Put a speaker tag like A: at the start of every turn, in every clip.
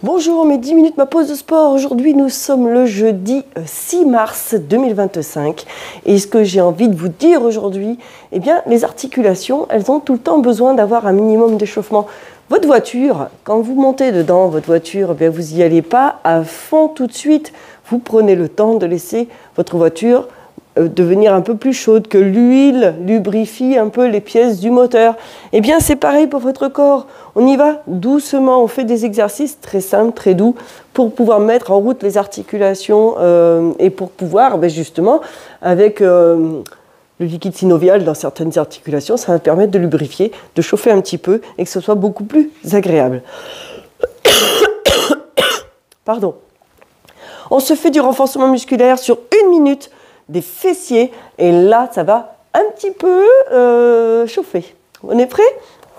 A: Bonjour, mes 10 minutes, ma pause de sport. Aujourd'hui, nous sommes le jeudi 6 mars 2025. Et ce que j'ai envie de vous dire aujourd'hui, eh bien, les articulations, elles ont tout le temps besoin d'avoir un minimum d'échauffement. Votre voiture, quand vous montez dedans, votre voiture, eh bien, vous n'y allez pas à fond tout de suite. Vous prenez le temps de laisser votre voiture devenir un peu plus chaude, que l'huile lubrifie un peu les pièces du moteur. Eh bien, c'est pareil pour votre corps. On y va doucement, on fait des exercices très simples, très doux, pour pouvoir mettre en route les articulations et pour pouvoir, justement, avec le liquide synovial dans certaines articulations, ça va permettre de lubrifier, de chauffer un petit peu et que ce soit beaucoup plus agréable. Pardon. On se fait du renforcement musculaire sur 1 minute des fessiers et là, ça va un petit peu chauffer. On est prêt?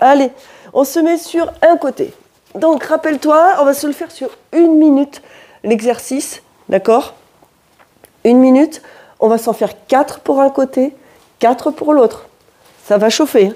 A: Allez, on se met sur un côté. Donc, rappelle-toi, on va se le faire sur 1 minute, l'exercice, d'accord? 1 minute, on va s'en faire 4 pour un côté, 4 pour l'autre. Ça va chauffer, hein,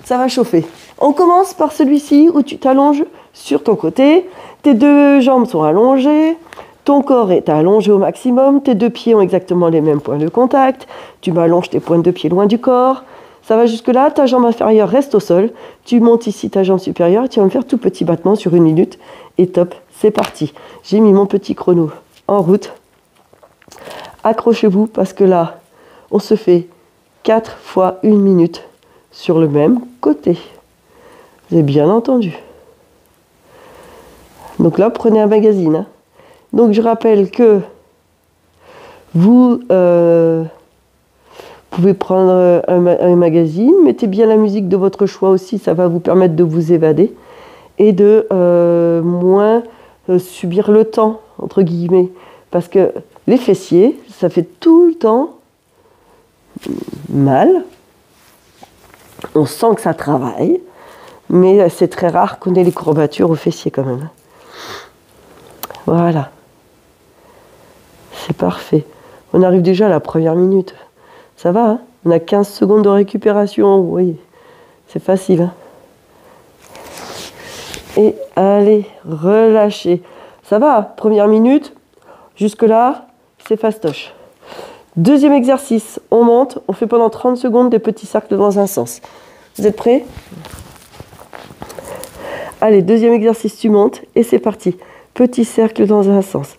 A: ça va chauffer. On commence par celui-ci où tu t'allonges sur ton côté, tes 2 jambes sont allongées, ton corps est allongé au maximum, tes 2 pieds ont exactement les mêmes points de contact, tu m'allonges tes pointes de pied loin du corps, ça va jusque là, ta jambe inférieure reste au sol, tu montes ici ta jambe supérieure et tu vas me faire tout petit battement sur 1 minute et top, c'est parti. J'ai mis mon petit chrono en route, accrochez-vous parce que là, on se fait 4 fois 1 minute sur le même côté. Vous avez bien entendu. Donc là, prenez un magazine, hein. Donc, je rappelle que vous pouvez prendre un magazine, mettez bien la musique de votre choix aussi, ça va vous permettre de vous évader et de moins subir le temps, entre guillemets. Parce que les fessiers, ça fait tout le temps mal, on sent que ça travaille, mais c'est très rare qu'on ait les courbatures aux fessiers quand même. Voilà. C'est parfait. On arrive déjà à la première minute. Ça va, hein? On a 15 secondes de récupération. Oui, c'est facile, hein? Et allez, relâchez. Ça va, première minute. Jusque-là, c'est fastoche. Deuxième exercice. On monte. On fait pendant 30 secondes des petits cercles dans un sens. Vous êtes prêts? Allez, deuxième exercice, tu montes. Et c'est parti. Petit cercle dans un sens.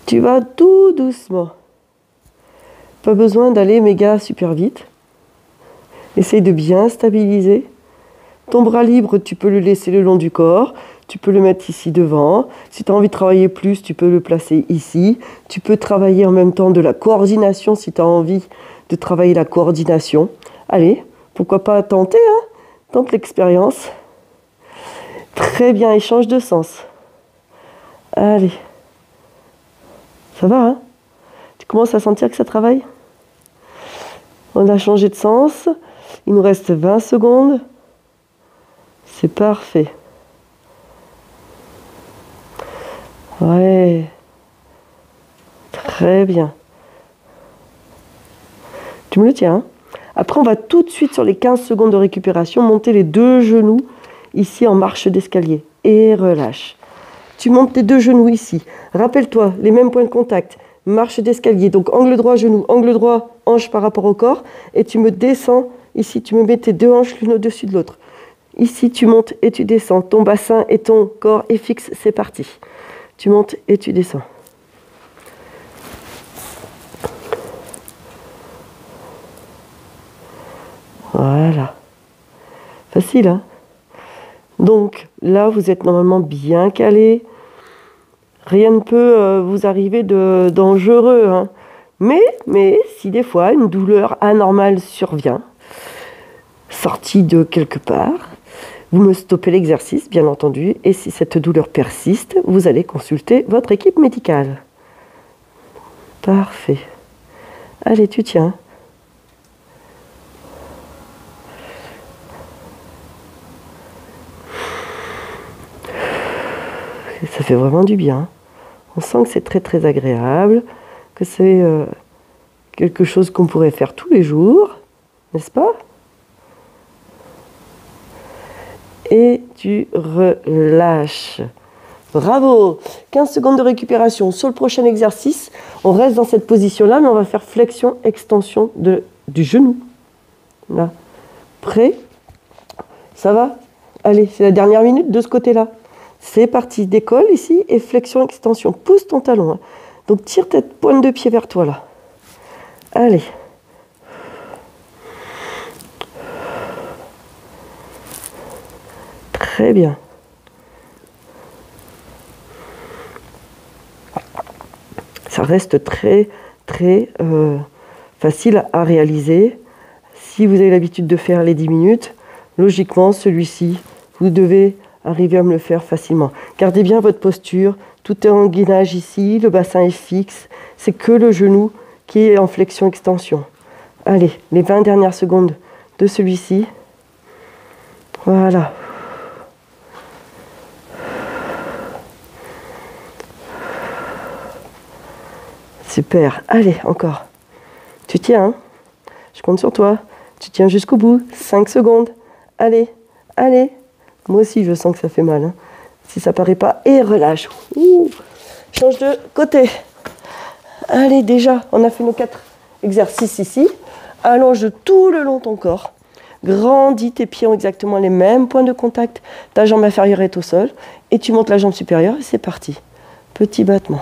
A: Tu vas tout doucement. Pas besoin d'aller méga super vite. Essaye de bien stabiliser. Ton bras libre, tu peux le laisser le long du corps. Tu peux le mettre ici devant. Si tu as envie de travailler plus, tu peux le placer ici. Tu peux travailler en même temps de la coordination si tu as envie de travailler la coordination. Allez, pourquoi pas tenter, hein? Tente l'expérience. Très bien, et change de sens. Allez. Ça va, hein? Tu commences à sentir que ça travaille? On a changé de sens. Il nous reste 20 secondes. C'est parfait. Ouais. Très bien. Tu me le tiens, hein? Après, on va tout de suite, sur les 15 secondes de récupération, monter les 2 genoux ici en marche d'escalier. Et relâche. Tu montes tes 2 genoux ici. Rappelle-toi, les mêmes points de contact. Marche d'escalier. Donc, angle droit, genou. Angle droit, hanche par rapport au corps. Et tu me descends. Ici, tu me mets tes 2 hanches l'une au-dessus de l'autre. Ici, tu montes et tu descends. Ton bassin et ton corps est fixe. C'est parti. Tu montes et tu descends. Voilà. Facile, hein? Donc, là, vous êtes normalement bien calé. Rien ne peut vous arriver de dangereux, hein. Mais si des fois une douleur anormale survient, sortie de quelque part, vous me stoppez l'exercice, bien entendu, et si cette douleur persiste, vous allez consulter votre équipe médicale. Parfait. Allez, tu tiens. Ça fait vraiment du bien. On sent que c'est très très agréable, que c'est quelque chose qu'on pourrait faire tous les jours, n'est-ce pas? Et tu relâches. Bravo! 15 secondes de récupération. Sur le prochain exercice, on reste dans cette position-là, mais on va faire flexion, extension du genou. Là. Prêt? Ça va? Allez, c'est la dernière minute de ce côté-là. C'est parti. Décolle ici et flexion, extension. Pousse ton talon. Hein. Donc tire ta pointe de pied vers toi là. Allez. Très bien. Ça reste très facile à réaliser. Si vous avez l'habitude de faire les 10 minutes, logiquement, celui-ci, vous devez arriver à me le faire facilement. Gardez bien votre posture. Tout est en gainage ici. Le bassin est fixe. C'est que le genou qui est en flexion-extension. Allez, les 20 dernières secondes de celui-ci. Voilà. Super. Allez, encore. Tu tiens, hein? Je compte sur toi. Tu tiens jusqu'au bout. 5 secondes. Allez, allez. Moi aussi, je sens que ça fait mal. Hein. Si ça paraît pas, et relâche. Ouh. Change de côté. Allez, déjà, on a fait nos 4 exercices ici. Allonge tout le long ton corps. Grandis, tes pieds ont exactement les mêmes points de contact. Ta jambe inférieure est au sol. Et tu montes la jambe supérieure et c'est parti. Petit battement.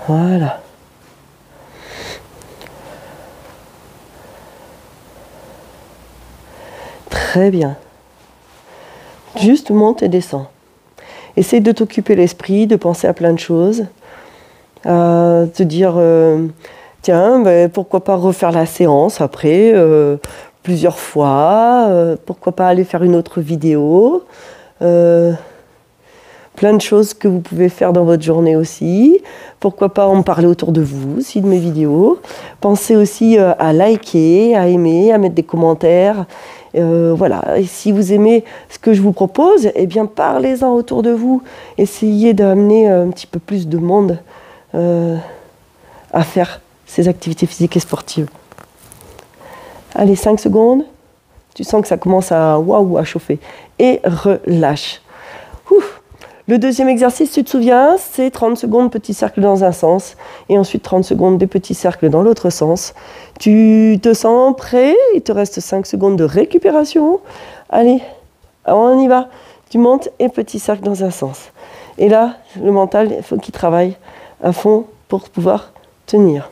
A: Voilà. Très bien. Juste monte et descends. Essaye de t'occuper l'esprit, de penser à plein de choses. Te dire, tiens, ben, pourquoi pas refaire la séance après, plusieurs fois. Pourquoi pas aller faire une autre vidéo. Plein de choses que vous pouvez faire dans votre journée aussi. Pourquoi pas en parler autour de vous aussi de mes vidéos. Pensez aussi à liker, à aimer, à mettre des commentaires. Voilà. Et si vous aimez ce que je vous propose, eh bien parlez-en autour de vous. Essayez d'amener un petit peu plus de monde à faire ces activités physiques et sportives. Allez, 5 secondes. Tu sens que ça commence à chauffer. Et relâche. Ouf. Le deuxième exercice, tu te souviens, c'est 30 secondes petit cercle dans un sens et ensuite 30 secondes des petits cercles dans l'autre sens. Tu te sens prêt? Il te reste 5 secondes de récupération. Allez, on y va. Tu montes et petit cercle dans un sens. Et là, le mental, il faut qu'il travaille à fond pour pouvoir tenir.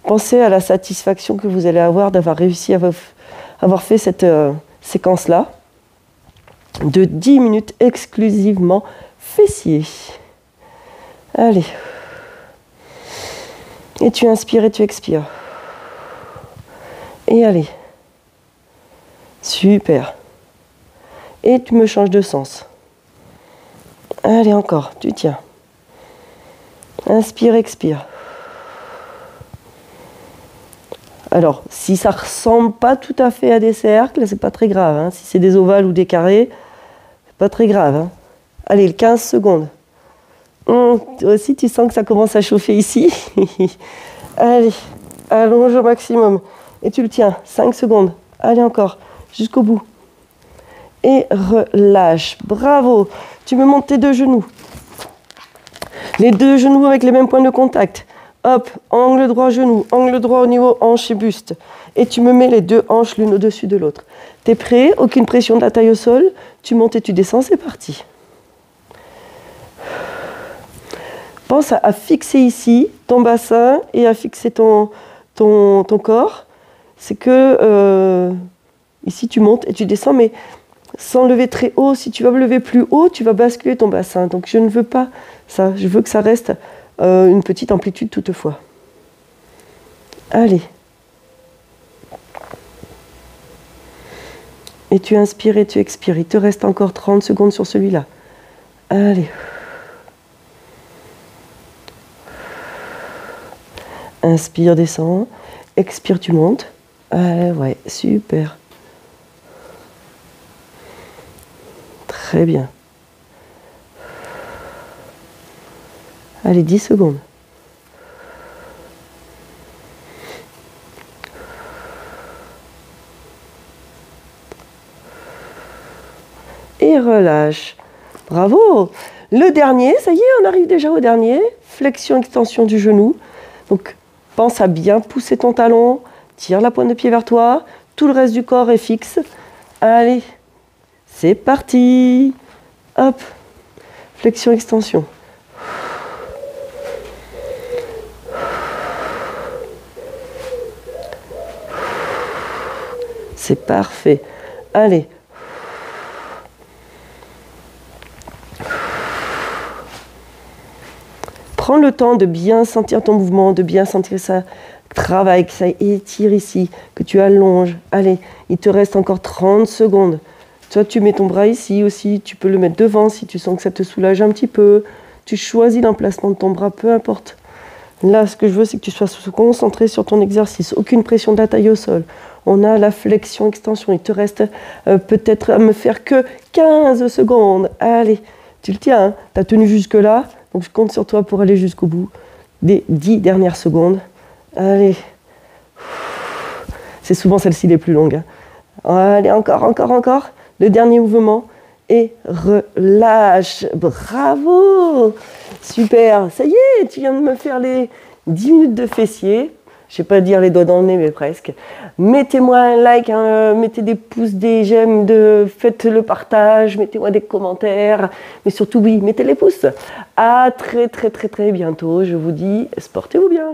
A: Pensez à la satisfaction que vous allez avoir d'avoir réussi à avoir fait cette séquence-là. De 10 minutes exclusivement fessiers. Allez. Et tu inspires et tu expires. Et allez. Super. Et tu me changes de sens. Allez, encore. Tu tiens. Inspire, expire. Alors, si ça ne ressemble pas tout à fait à des cercles, c'est pas très grave. Hein. Si c'est des ovales ou des carrés, pas très grave. Hein. Allez, 15 secondes. Toi aussi, tu sens que ça commence à chauffer ici. Allez, allonge au maximum. Et tu le tiens. 5 secondes. Allez, encore. Jusqu'au bout. Et relâche. Bravo. Tu me montes tes 2 genoux. Les 2 genoux avec les mêmes points de contact. Hop, angle droit genou. Angle droit au niveau hanche et buste. Et tu me mets les 2 hanches l'une au-dessus de l'autre. T'es prêt? Aucune pression de la taille au sol. Tu montes et tu descends, c'est parti. Pense à fixer ici ton bassin et à fixer ton corps. C'est que ici tu montes et tu descends, mais sans lever très haut. Si tu vas me lever plus haut, tu vas basculer ton bassin. Donc je ne veux pas ça. Je veux que ça reste une petite amplitude toutefois. Allez. Et tu inspires et tu expires. Il te reste encore 30 secondes sur celui-là. Allez. Inspire, descends. Expire, tu montes. Allez, ouais, super. Très bien. Allez, 10 secondes. et relâche. Bravo! Le dernier, ça y est, on arrive déjà au dernier. Flexion, extension du genou. Donc, pense à bien pousser ton talon. Tire la pointe de pied vers toi. Tout le reste du corps est fixe. Allez, c'est parti. Hop. Flexion, extension. C'est parfait. Allez. Prends le temps de bien sentir ton mouvement, de bien sentir que ça travaille, que ça étire ici, que tu allonges. Allez, il te reste encore 30 secondes. Toi, tu mets ton bras ici aussi. Tu peux le mettre devant si tu sens que ça te soulage un petit peu. Tu choisis l'emplacement de ton bras, peu importe. Là, ce que je veux, c'est que tu sois concentré sur ton exercice. Aucune pression de la taille au sol. On a la flexion, extension. Il te reste peut-être à me faire que 15 secondes. Allez, tu le tiens, hein. Tu as tenu jusque-là. Donc, je compte sur toi pour aller jusqu'au bout des 10 dernières secondes. Allez. C'est souvent celle-ci les plus longues, hein. Allez, encore. Le dernier mouvement. Et relâche. Bravo! Super. Ça y est, tu viens de me faire les 10 minutes de fessiers. Je ne sais pas dire les doigts dans le nez, mais presque. Mettez-moi un like, hein, mettez des pouces, des j'aime, faites le partage, mettez-moi des commentaires. Mais surtout, oui, mettez les pouces. À très bientôt. Je vous dis, portez-vous bien.